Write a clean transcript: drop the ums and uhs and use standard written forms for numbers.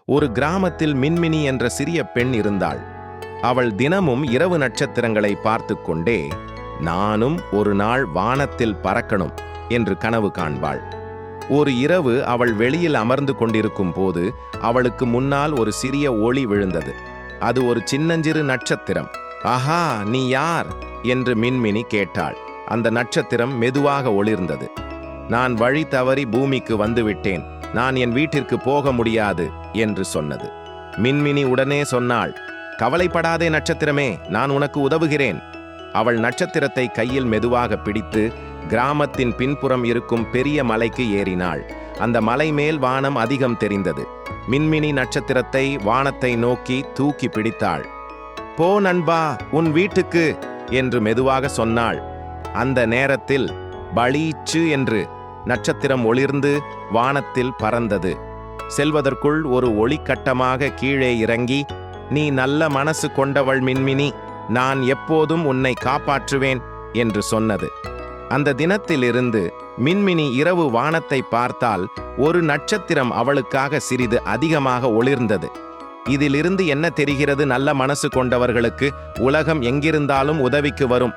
ஒரு கிராமத்தில் மின்மினி என்ற சிறிய பெண் இருந்தாள். அவள் தினமும் இரவு நட்சத்திரங்களை பார்த்து கொண்டே நானும் ஒரு நாள் வானத்தில் பறக்கணும் என்று கனவு காண்பாள். ஒரு இரவு அவள் வெளியில் அமர்ந்து கொண்டிருக்கும் போது அவளுக்கு முன்னால் ஒரு சிறிய ஒளி விழுந்தது. அது ஒரு சின்னஞ்சிறு நட்சத்திரம். ஆஹா, நீ யார் என்று மின்மினி கேட்டாள். அந்த நட்சத்திரம் மெதுவாக ஒளிர்ந்தது. நான் வழி தவறி பூமிக்கு வந்துவிட்டேன், நான் என் வீட்டிற்கு போக முடியாது என்று சொன்னது. மின்மினி உடனே சொன்னாள், கவலைப்படாதே நட்சத்திரமே, நான் உனக்கு உதவுகிறேன். அவள் நட்சத்திரத்தை கையில் மெதுவாக பிடித்து கிராமத்தின் பின்புறம் இருக்கும் பெரிய மலைக்கு ஏறினாள். அந்த மலை மேல் வானம் அதிகம் தெரிந்தது. மின்மினி நட்சத்திரத்தை வானத்தை நோக்கி தூக்கி பிடித்தாள். போ நண்பா, உன் வீட்டுக்கு என்று மெதுவாக சொன்னாள். அந்த நேரத்தில் பளீச்சு என்று நட்சத்திரம் ஒளிர்ந்து வானத்தில் பறந்தது. செல்வதற்குள் ஒரு ஒளிக்கட்டமாக கீழே இறங்கி, நீ நல்ல மனசு கொண்டவள் மின்மினி, நான் எப்போதும் உன்னை காப்பாற்றுவேன் என்று சொன்னது. அந்த தினத்திலிருந்து மின்மினி இரவு வானத்தை பார்த்தால் ஒரு நட்சத்திரம் அவளுக்காக சிறிது அதிகமாக ஒளிர்ந்தது. இதிலிருந்து என்ன தெரிகிறது? நல்ல மனசு கொண்டவர்களுக்கு உலகம் எங்கிருந்தாலும் உதவிக்கு வரும்.